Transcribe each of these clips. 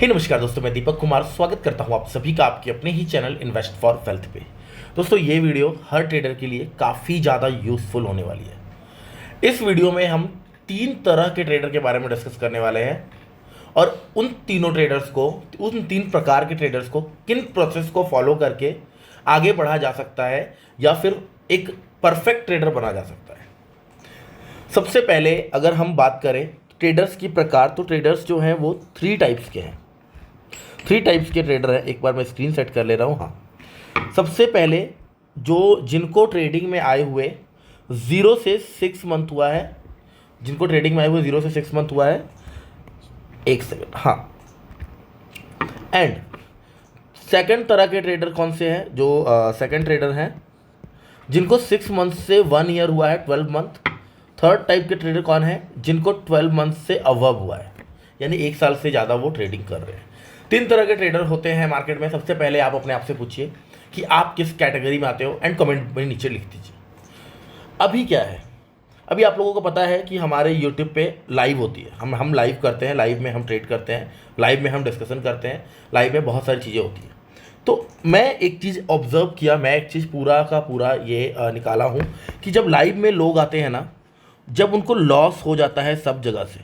हे नमस्कार दोस्तों, मैं दीपक कुमार स्वागत करता हूं आप सभी का आपके अपने ही चैनल इन्वेस्ट फॉर वेल्थ पे। दोस्तों, ये वीडियो हर ट्रेडर के लिए काफ़ी ज़्यादा यूजफुल होने वाली है। इस वीडियो में हम 3 तरह के ट्रेडर के बारे में डिस्कस करने वाले हैं और उन तीन प्रकार के ट्रेडर्स को किन प्रोसेस को फॉलो करके आगे बढ़ा जा सकता है या फिर एक परफेक्ट ट्रेडर बना जा सकता है। सबसे पहले अगर हम बात करें ट्रेडर्स की प्रकार, तो ट्रेडर्स जो हैं वो 3 टाइप्स के हैं। 3 टाइप्स के ट्रेडर हैं। एक बार मैं स्क्रीन सेट कर ले रहा हूँ। हाँ, सबसे पहले जिनको ट्रेडिंग में आए हुए 0 से 6 मंथ हुआ है, जिनको ट्रेडिंग में आए हुए 0 से 6 मंथ हुआ है, एक सेकंड। हाँ, एंड सेकंड तरह के ट्रेडर कौन से हैं? जो सेकंड ट्रेडर हैं जिनको 6 मंथ से 1 ईयर हुआ है, 12 मंथ। थर्ड टाइप के ट्रेडर कौन है? जिनको 12 मंथ से अबव हुआ है, यानी 1 साल से ज़्यादा वो ट्रेडिंग कर रहे हैं। 3 तरह के ट्रेडर होते हैं मार्केट में। सबसे पहले आप अपने आप से पूछिए कि आप किस कैटेगरी में आते हो एंड कमेंट में नीचे लिख दीजिए। अभी क्या है, अभी आप लोगों को पता है कि हमारे यूट्यूब पे लाइव होती है। हम लाइव करते हैं, लाइव में हम ट्रेड करते हैं, लाइव में हम डिस्कशन करते हैं, लाइव में बहुत सारी चीज़ें होती हैं। तो मैं एक चीज़ ऑब्जर्व किया, मैं एक चीज़ पूरा का पूरा ये निकाला हूँ कि जब लाइव में लोग आते हैं ना, जब उनको लॉस हो जाता है सब जगह से,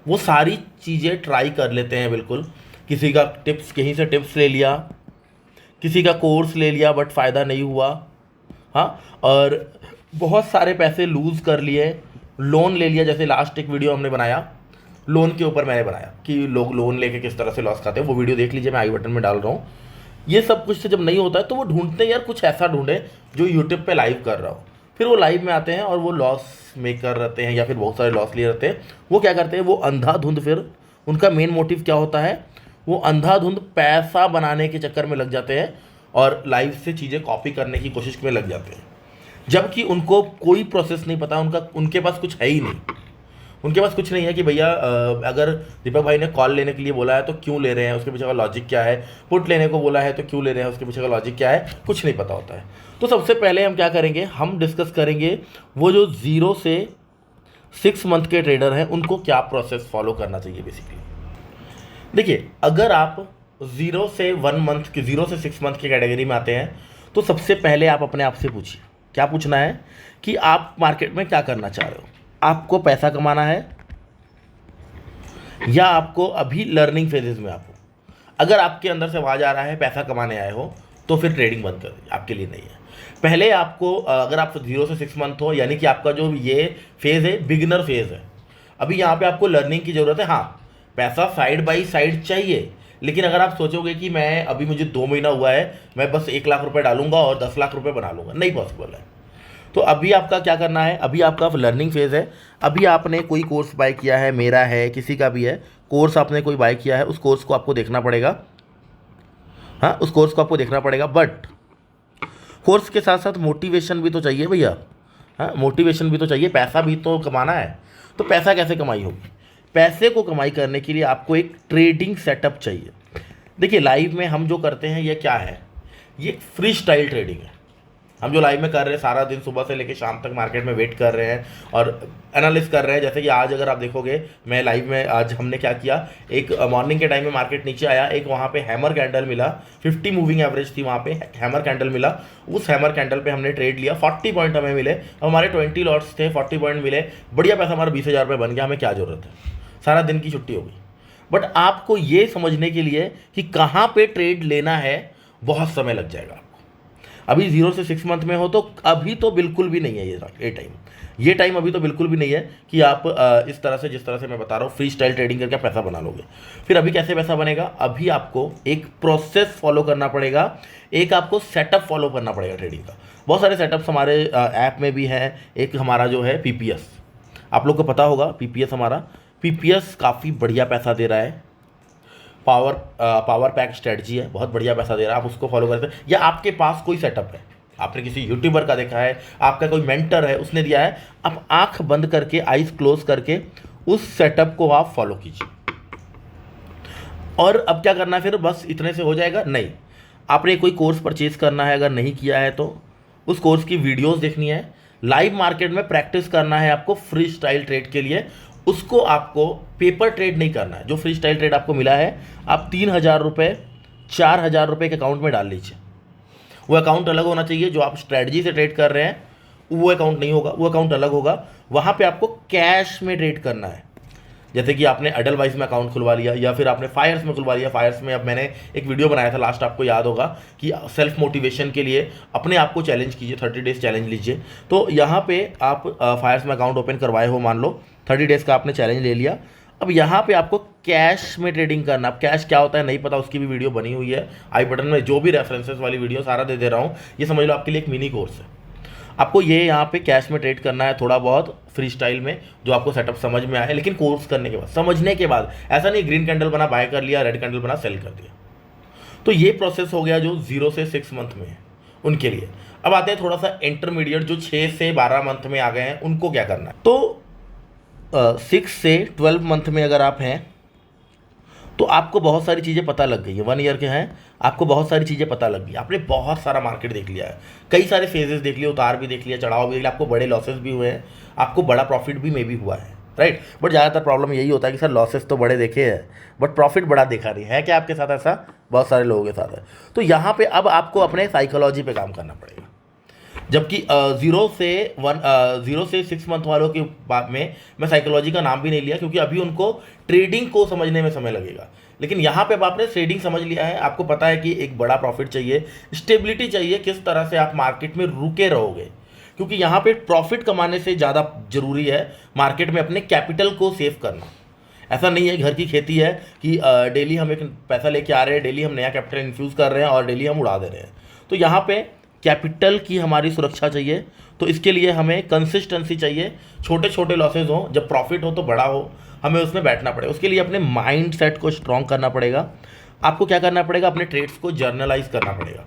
वो सारी चीज़ें ट्राई कर लेते हैं। बिल्कुल, किसी का टिप्स, कहीं से टिप्स ले लिया, किसी का कोर्स ले लिया बट फ़ायदा नहीं हुआ। हाँ, और बहुत सारे पैसे लूज़ कर लिए, लोन ले लिया। जैसे लास्ट एक वीडियो हमने बनाया लोन के ऊपर, मैंने बनाया कि लोग लोन लेके किस तरह से लॉस खाते हैं। वो वीडियो देख लीजिए, मैं आई बटन में डाल रहा हूँ। ये सब कुछ से जब नहीं होता है तो वो ढूंढते हैं यार कुछ ऐसा ढूंढे जो यूट्यूब पे लाइव कर रहा हो। फिर वो लाइव में आते हैं और वो लॉस मेकर रहते हैं या फिर बहुत सारे लॉस लिए रहते हैं। वो क्या करते हैं, वो अंधाधुंध, फिर उनका मेन मोटिव क्या होता है, वो अंधाधुंध पैसा बनाने के चक्कर में लग जाते हैं और लाइव से चीज़ें कॉपी करने की कोशिश में लग जाते हैं, जबकि उनको कोई प्रोसेस नहीं पता। उनके पास कुछ है ही नहीं। उनके पास कुछ नहीं है कि भैया अगर दीपक भाई ने कॉल लेने के लिए बोला है तो क्यों ले रहे हैं, उसके पीछे का लॉजिक क्या है। पुट लेने को बोला है तो क्यों ले रहे हैं, उसके पीछे का लॉजिक क्या है, कुछ नहीं पता होता है। तो सबसे पहले हम क्या करेंगे, हम डिस्कस करेंगे वो जो 0 से 6 मंथ के ट्रेडर हैं उनको क्या प्रोसेस फॉलो करना चाहिए। बेसिकली देखिए, अगर आप 0 से 6 मंथ की कैटेगरी में आते हैं तो सबसे पहले आप अपने आप से पूछिए, क्या पूछना है कि आप मार्केट में क्या करना चाह रहे हो। आपको पैसा कमाना है या आपको अभी लर्निंग फेजेस में आप हो? अगर आपके अंदर से आवाज़ आ रहा है पैसा कमाने आए हो तो फिर ट्रेडिंग बंद कर दीजिए, आपके लिए नहीं है। पहले आपको, अगर आप 0 से 6 मंथ हो, यानी कि आपका जो ये फेज़ है बिगिनर फेज़ है, अभी यहाँ पे आपको लर्निंग की ज़रूरत है। हाँ, पैसा साइड बाई साइड चाहिए, लेकिन अगर आप सोचोगे कि मैं अभी, मुझे 2 महीना हुआ है, मैं बस 1 लाख रुपए डालूंगा और 10 लाख रुपए बना लूँगा, नहीं पॉसिबल है। तो अभी आपका क्या करना है, अभी आपका लर्निंग फेज़ है। अभी आपने कोई कोर्स बाय किया है, मेरा है, किसी का भी है, कोर्स आपने कोई बाय किया है, उस कोर्स को आपको देखना पड़ेगा। हाँ, उस कोर्स को आपको देखना पड़ेगा, बट कोर्स के साथ साथ मोटिवेशन भी तो चाहिए भैया। हाँ, मोटिवेशन भी तो चाहिए, पैसा भी तो कमाना है। तो पैसा कैसे कमाई होगी? पैसे को कमाई करने के लिए आपको एक ट्रेडिंग सेटअप चाहिए। देखिए, लाइव में हम जो करते हैं ये क्या है, ये फ्री स्टाइल ट्रेडिंग है। हम जो लाइव में कर रहे हैं, सारा दिन सुबह से लेकर शाम तक मार्केट में वेट कर रहे हैं और एनालिस कर रहे हैं। जैसे कि आज अगर आप देखोगे, मैं लाइव में, आज हमने क्या किया, एक मॉर्निंग के टाइम में मार्केट नीचे आया, एक वहाँ पे हैमर कैंडल मिला, 50 मूविंग एवरेज थी, वहाँ पे हैमर कैंडल मिला। उस हैमर कैंडल पे हमने ट्रेड लिया, 40 पॉइंट हमें मिले। हमारे 20 लॉट्स थे, 40 पॉइंट मिले, बढ़िया पैसा हमारा 20,000 रुपये बन गया। हमें क्या ज़रूरत है, सारा दिन की छुट्टी हो गई। बट आपको ये समझने के लिए कि कहाँ पर ट्रेड लेना है बहुत समय लग जाएगा। अभी 0 से 6 मंथ में हो तो अभी तो बिल्कुल भी नहीं है ये टाइम अभी तो बिल्कुल भी नहीं है कि आप इस तरह से, जिस तरह से मैं बता रहा हूँ, फ्री स्टाइल ट्रेडिंग करके पैसा बना लोगे। फिर अभी कैसे पैसा बनेगा? अभी आपको एक प्रोसेस फॉलो करना पड़ेगा, एक आपको सेटअप फॉलो करना पड़ेगा ट्रेडिंग का। बहुत सारे सेटअप्स हमारे ऐप में भी हैं। एक हमारा जो है PPS, आप लोग को पता होगा हमारा PPS काफ़ी बढ़िया पैसा दे रहा है। पावर पैक स्ट्रेटजी है, बहुत बढ़िया पैसा दे रहा है, आप उसको फॉलो करते हैं। या आपके पास कोई सेटअप है, आपने किसी यूट्यूबर का देखा है, आपका कोई मेंटर है, उसने दिया है, आप आंख बंद करके, आइज क्लोज करके उस सेटअप को आप फॉलो कीजिए। और अब क्या करना है फिर, बस इतने से हो जाएगा? नहीं, आपने कोई कोर्स परचेज करना है, अगर नहीं किया है तो उस कोर्स की वीडियोस देखनी है, लाइव मार्केट में प्रैक्टिस करना है आपको फ्री स्टाइल ट्रेड के लिए, उसको आपको पेपर ट्रेड नहीं करना है। जो फ्री स्टाइल ट्रेड आपको मिला है, आप 3,000 रुपये 4,000 रुपये के अकाउंट में डाल लीजिए। वो अकाउंट अलग होना चाहिए। जो आप स्ट्रैटेजी से ट्रेड कर रहे हैं वो अकाउंट नहीं होगा, वो अकाउंट अलग होगा। वहाँ पे आपको कैश में ट्रेड करना है। जैसे कि आपने एडलवाइज में अकाउंट खुलवा लिया या फिर आपने फायर्स में खुलवा लिया। फायर्स में अब मैंने एक वीडियो बनाया था लास्ट, आपको याद होगा कि सेल्फ मोटिवेशन के लिए अपने आप को चैलेंज कीजिए, 30 डेज चैलेंज लीजिए। तो यहाँ पे आप फायर्स में अकाउंट ओपन करवाए हो, मान लो 30 डेज का आपने चैलेंज ले लिया। अब यहाँ पे आपको कैश में ट्रेडिंग करना। अब कैश क्या होता है नहीं पता, उसकी भी वीडियो बनी हुई है आई बटन में, जो भी रेफरेंसेस वाली वीडियो सारा दे दे रहा हूँ। ये समझ लो आपके लिए एक मिनी कोर्स है। आपको ये यहाँ पे कैश में ट्रेड करना है थोड़ा बहुत फ्री स्टाइल में, जो आपको सेटअप समझ में आए, लेकिन कोर्स करने के बाद, समझने के बाद। ऐसा नहीं ग्रीन कैंडल बना बाय कर लिया, रेड कैंडल बना सेल कर दिया। तो ये प्रोसेस हो गया जो 0 से 6 मंथ में है उनके लिए। अब आते हैं थोड़ा सा इंटरमीडिएट जो 6 से 12 मंथ में आ गए हैं, उनको क्या करना है। तो 6 से 12 मंथ में अगर आप हैं तो आपको बहुत सारी चीज़ें पता लग गई है। 1 ईयर के हैं, आपको बहुत सारी चीज़ें पता लग गई। आपने बहुत सारा मार्केट देख लिया है, कई सारे फेजेस देख लिए, उतार भी देख लिया, चढ़ाव भी देख लिया, आपको बड़े लॉसेस भी हुए हैं, आपको बड़ा प्रॉफिट भी मे भी हुआ है, राइट। बट ज़्यादातर प्रॉब्लम यही होता है कि सर लॉसेस तो बड़े देखे हैं बट प्रॉफिट बड़ा देखा नहीं है। क्या आपके साथ ऐसा बहुत सारे लोगों के साथ है? तो यहाँ पे अब आपको अपने साइकोलॉजी पे काम करना पड़ेगा। जबकि 0 से 6 मंथ वालों के बाद में मैं साइकोलॉजी का नाम भी नहीं लिया, क्योंकि अभी उनको ट्रेडिंग को समझने में समय लगेगा। लेकिन यहाँ पे अब आपने ट्रेडिंग समझ लिया है, आपको पता है कि एक बड़ा प्रॉफिट चाहिए, स्टेबिलिटी चाहिए, किस तरह से आप मार्केट में रुके रहोगे। क्योंकि यहाँ पे प्रॉफिट कमाने से ज़्यादा जरूरी है मार्केट में अपने कैपिटल को सेव करना। ऐसा नहीं है घर की खेती है कि डेली हम एक पैसा लेके आ रहे हैं, डेली हम नया कैपिटल इन्फ्यूज़ कर रहे हैं और डेली हम उड़ा दे रहे हैं। तो यहाँ पे कैपिटल की हमारी सुरक्षा चाहिए। तो इसके लिए हमें कंसिस्टेंसी चाहिए। छोटे छोटे लॉसेज हो, जब प्रॉफिट हो तो बड़ा हो, हमें उसमें बैठना पड़ेगा। उसके लिए अपने माइंड सेट को स्ट्रॉन्ग करना पड़ेगा। आपको क्या करना पड़ेगा, अपने ट्रेड्स को जर्नलाइज करना पड़ेगा।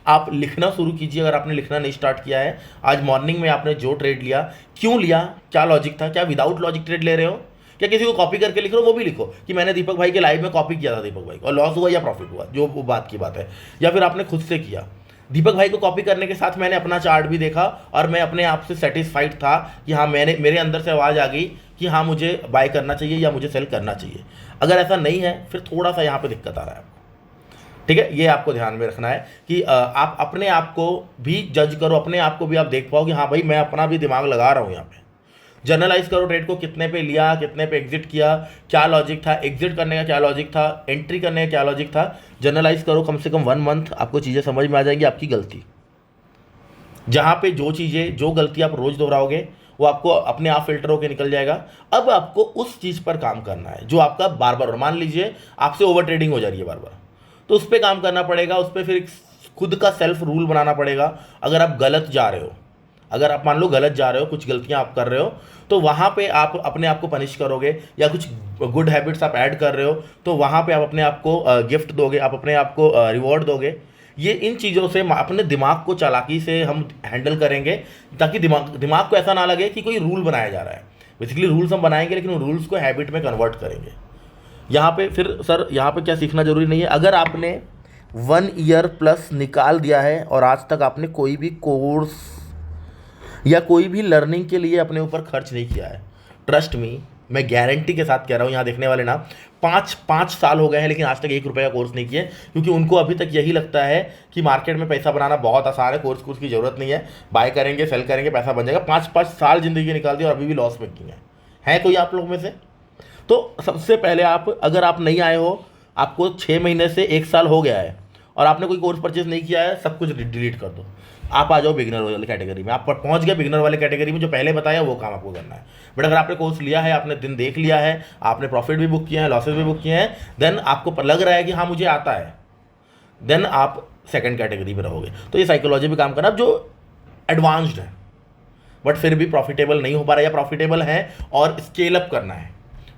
आप लिखना शुरू कीजिए अगर आपने लिखना नहीं स्टार्ट किया है। आज मॉर्निंग में आपने जो ट्रेड लिया, क्यों लिया, क्या लॉजिक था, क्या विदाउट लॉजिक ट्रेड ले रहे हो, क्या किसी को कॉपी करके लिख रहे हो, वो भी लिखो कि मैंने दीपक भाई के लाइव में कॉपी किया था दीपक भाई को और लॉस हुआ या प्रॉफिट हुआ, जो वो बात की बात है। या फिर आपने खुद से किया। दीपक भाई को कॉपी करने के साथ मैंने अपना चार्ट भी देखा और मैं अपने आप से सेटिस्फाइड था कि हाँ, मेरे अंदर से आवाज़ आ गई कि हाँ मुझे बाय करना चाहिए या मुझे सेल करना चाहिए। अगर ऐसा नहीं है फिर थोड़ा सा यहाँ पे दिक्कत आ रहा है आपको, ठीक है। ये आपको ध्यान में रखना है कि आप अपने आप को भी जज करो, अपने आप को भी आप देख पाओ कि हाँ भाई मैं अपना भी दिमाग लगा रहा हूँ। यहाँ पे जर्नलाइज करो ट्रेड को, कितने पे लिया, कितने पे एग्जिट किया, क्या लॉजिक था, एग्जिट करने का क्या लॉजिक था, एंट्री करने का क्या लॉजिक था। जर्नलाइज करो कम से कम 1 मंथ, आपको चीज़ें समझ में आ जाएंगी। आपकी गलती जहाँ पे जो चीज़ें, जो गलती आप रोज़ दोहराओगे वो आपको अपने आप फिल्टर होकर निकल जाएगा। अब आपको उस चीज़ पर काम करना है जो आपका बार बार, मान लीजिए आपसे ओवर ट्रेडिंग हो जा रही है बार बार, तो उस पर काम करना पड़ेगा। उस पर फिर खुद का सेल्फ रूल बनाना पड़ेगा। अगर आप गलत जा रहे हो, अगर आप मान लो गलत जा रहे हो, कुछ गलतियां आप कर रहे हो, तो वहाँ पे आप अपने आप को पनिश करोगे, या कुछ गुड हैबिट्स आप ऐड कर रहे हो तो वहाँ पे आप अपने आप को गिफ्ट दोगे, आप अपने आप को रिवॉर्ड दोगे। ये इन चीज़ों से अपने दिमाग को चालाकी से हम हैंडल करेंगे, ताकि दिमाग को ऐसा ना लगे कि कोई रूल बनाया जा रहा है। बेसिकली रूल्स हम बनाएंगे लेकिन उन रूल्स को हैबिट में कन्वर्ट करेंगे। यहाँ पे फिर सर यहाँ पे क्या सीखना जरूरी नहीं है। अगर आपने 1 ईयर प्लस निकाल दिया है और आज तक आपने कोई भी कोर्स या कोई भी लर्निंग के लिए अपने ऊपर खर्च नहीं किया है, ट्रस्ट मी, मैं गारंटी के साथ कह रहा हूँ, यहाँ देखने वाले ना 5 साल हो गए हैं लेकिन आज तक 1 रुपये का कोर्स नहीं किए, क्योंकि उनको अभी तक यही लगता है कि मार्केट में पैसा बनाना बहुत आसान है, कोर्स की ज़रूरत नहीं है, बाय करेंगे सेल करेंगे पैसा बन जाएगा। 5 साल ज़िंदगी निकाल दी और अभी भी लॉस में की है कोई आप लोग में से? तो सबसे पहले अगर आप नहीं आए हो, आपको 6 महीने से 1 साल हो गया है और आपने कोई कोर्स परचेज नहीं किया है, सब कुछ डिलीट कर दो। आप आ जाओ बिगिनर वाले कैटेगरी में। आप पहुंच गए बिगिनर वाले कैटेगरी में, जो पहले बताया वो काम आपको करना है। बट अगर आपने कोर्स लिया है, आपने दिन देख लिया है, आपने प्रॉफिट भी बुक किए हैं, लॉसेस भी बुक किए हैं, देन आपको लग रहा है कि हाँ मुझे आता है, देन आप सेकंड कैटेगरी में रहोगे। तो ये साइकोलॉजी भी काम करना, जो एडवांस्ड है बट फिर भी प्रॉफिटेबल नहीं हो पा रहा, या प्रॉफिटेबल है और स्केल अप करना है,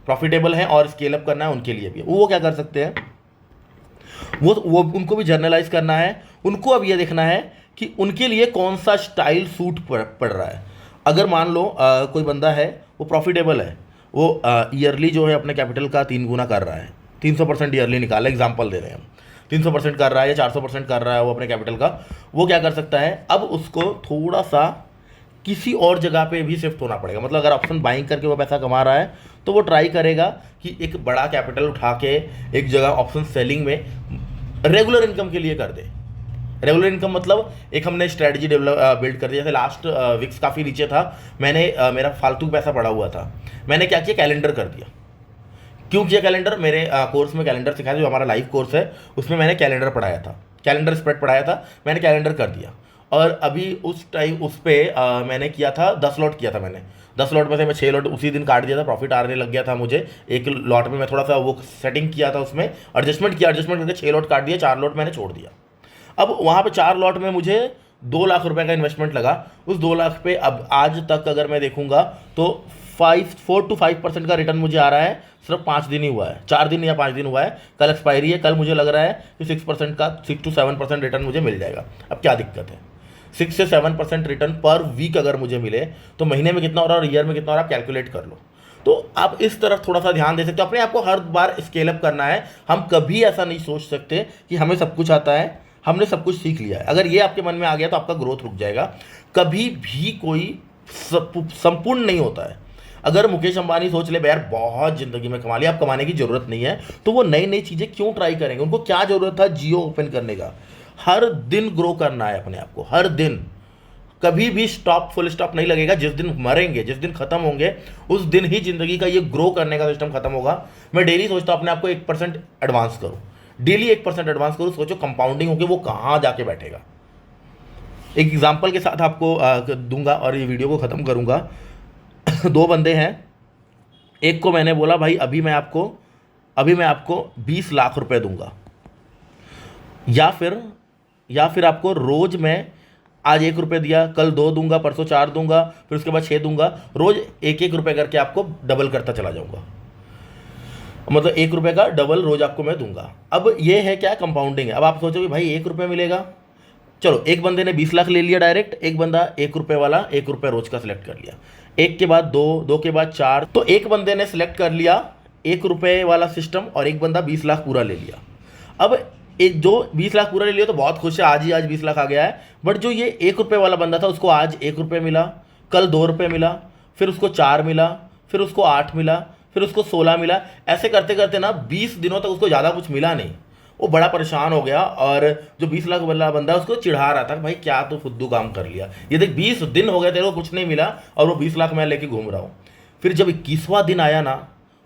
प्रॉफिटेबल है और स्केल अप करना है, उनके लिए भी वो क्या कर सकते हैं, वो उनको भी जर्नलाइज करना है। उनको अब ये देखना है कि उनके लिए कौन सा स्टाइल सूट पड़ रहा है। अगर मान लो कोई बंदा है, वो प्रॉफिटेबल है, वो ईयरली जो है अपने कैपिटल का 3 गुना कर रहा है, 300% ईयरली निकाला, एग्जाम्पल दे रहे हैं हम, 300% कर रहा है या 400% कर रहा है वो अपने कैपिटल का, वो क्या कर सकता है, अब उसको थोड़ा सा किसी और जगह पे भी शिफ्ट होना पड़ेगा। मतलब अगर ऑप्शन बाइंग करके वो पैसा कमा रहा है तो वो ट्राई करेगा कि एक बड़ा कैपिटल उठा के एक जगह ऑप्शन सेलिंग में रेगुलर इनकम के लिए कर दे। रेगुलर इनकम मतलब एक हमने स्ट्रेटजी बिल्ड कर दी। जैसे लास्ट विक्स काफ़ी नीचे था, मैंने मेरा फालतू पैसा पड़ा हुआ था, मैंने क्या किया, कैलेंडर कर दिया। क्यों किया कैलेंडर? मेरे कोर्स में कैलेंडर सिखाया, जो हमारा लाइव कोर्स है उसमें मैंने कैलेंडर पढ़ाया था, कैलेंडर स्प्रेड पढ़ाया था, मैंने कैलेंडर कर दिया। और अभी उस टाइम उस पर मैंने किया था 10 लॉट किया था मैंने। 10 लॉट में से मैं 6 लॉट उसी दिन काट दिया था, प्रॉफिट आने लग गया था मुझे। एक लॉट में मैं थोड़ा सा वो सेटिंग किया था, उसमें एडजस्टमेंट किया, एडजस्टमेंट करके 6 लॉट काट दिया, 4 लॉट मैंने छोड़ दिया। अब वहाँ पे 4 लॉट में मुझे 2 लाख रुपए का इन्वेस्टमेंट लगा। उस 2 लाख पे अब आज तक अगर मैं देखूंगा तो 4 to 5% का रिटर्न मुझे आ रहा है। सिर्फ 5 दिन ही हुआ है, 4 दिन या 5 दिन हुआ है, कल एक्सपायरी है। कल मुझे लग रहा है कि 6% का 6 to 7% रिटर्न मुझे मिल जाएगा। अब क्या दिक्कत है? 6 से 7% रिटर्न पर वीक अगर मुझे मिले तो महीने में कितना हो रहा है और ईयर में कितना हो रहा है, आप कैलकुलेट कर लो। तो आप इस तरफ थोड़ा सा ध्यान दे सकते हो। अपने आप को हर बार स्केल अप करना है। हम कभी ऐसा नहीं सोच सकते कि हमें सब कुछ आता है, हमने सब कुछ सीख लिया है। अगर ये आपके मन में आ गया तो आपका ग्रोथ रुक जाएगा। कभी भी कोई संपूर्ण नहीं होता है। अगर मुकेश अंबानी सोच ले यार बहुत जिंदगी में कमा लिया, अब कमाने की जरूरत नहीं है, तो वो नई नई चीजें क्यों ट्राई करेंगे? उनको क्या जरूरत था जियो ओपन करने का? हर दिन ग्रो करना है अपने आप को, हर दिन। कभी भी स्टॉप, फुल स्टॉप नहीं लगेगा। जिस दिन मरेंगे, जिस दिन खत्म होंगे, उस दिन ही जिंदगी का ये ग्रो करने का सिस्टम खत्म होगा। मैं डेली सोचता हूं अपने आप को 1% एडवांस करूं, डेली 1% एडवांस करूं। सोचो कंपाउंडिंग होगी, वो कहां जाके बैठेगा। एक एग्जांपल के साथ आपको दूंगा और ये वीडियो को खत्म करूंगा। 2 बंदे हैं, एक को मैंने बोला भाई अभी मैं आपको 20 लाख रुपए दूंगा, या फिर आपको रोज मैं आज 1 रुपये दिया, कल 2 दूंगा, परसों 4 दूंगा, फिर उसके बाद 6 दूंगा, रोज 1-1 रुपये करके आपको डबल करता चला जाऊंगा। मतलब 1 रुपये का डबल रोज आपको मैं दूंगा। अब ये है क्या, कंपाउंडिंग है। अब आप सोचोगे भाई 1 रुपये मिलेगा, चलो एक बंदे ने 20 लाख ले लिया डायरेक्ट, एक बंदा 1 रुपये वाला 1 रुपये रोज का सिलेक्ट कर लिया, 1 के बाद 2, 2 के बाद 4। तो एक बंदे ने सिलेक्ट कर लिया 1 रुपये वाला सिस्टम और एक बंदा 20 लाख पूरा ले लिया। अब एक जो 20 लाख पूरा ले लिया तो बहुत खुश है, आज 20 लाख आ गया है। बट जो ये 1 रुपये वाला बंदा था, उसको आज 1 रुपये मिला, कल 2 रुपये मिला, फिर उसको 4 मिला, फिर उसको 8 मिला, फिर उसको 16 मिला। ऐसे करते करते ना 20 दिनों तक उसको ज़्यादा कुछ मिला नहीं। वो बड़ा परेशान हो गया और जो 20 लाख वाला बंदा उसको चिढ़ा रहा था, भाई क्या तो फुद्दू काम कर लिया, ये देख 20 दिन हो गए तेरे को कुछ नहीं मिला और वो 20 लाख मैं लेके घूम रहा हूँ। फिर जब 21वां दिन आया ना,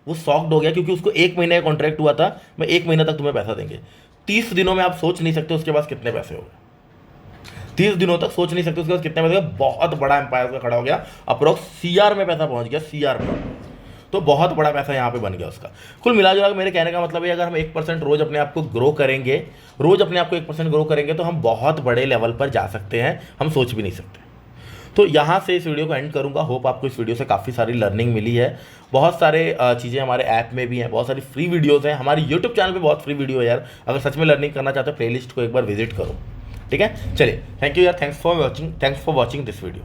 वो शॉक्ड हो गया, क्योंकि उसको 1 महीने का कॉन्ट्रैक्ट हुआ था, मैं 1 महीने तक तुम्हें पैसा देंगे। 30 दिनों में आप सोच नहीं सकते उसके पास कितने पैसे हो गए। 30 दिनों तक सोच नहीं सकते उसके पास कितने पैसे हो गए। बहुत बड़ा एम्पायर का खड़ा हो गया, अप्रोक्स CR में पैसा पहुंच गया, CR में। तो बहुत बड़ा पैसा यहाँ पे बन गया उसका। कुल मिला जुला मेरे कहने का मतलब है, अगर हम 1% रोज अपने आप को ग्रो करेंगे, रोज अपने आप को 1% ग्रो करेंगे, तो हम बहुत बड़े लेवल पर जा सकते हैं, हम सोच भी नहीं सकते। तो यहाँ से इस वीडियो को एंड करूँगा। होप आपको इस वीडियो से काफ़ी सारी लर्निंग मिली है। बहुत सारे चीज़ें हमारे ऐप में भी हैं, बहुत सारी फ्री वीडियोज़ हैं, हमारी यूट्यूब चैनल पे बहुत फ्री वीडियो है यार। अगर सच में लर्निंग करना चाहते हो, प्लेलिस्ट को एक बार विजिट करो, ठीक है। चलिए, थैंक यू यार, thanks for watching this video.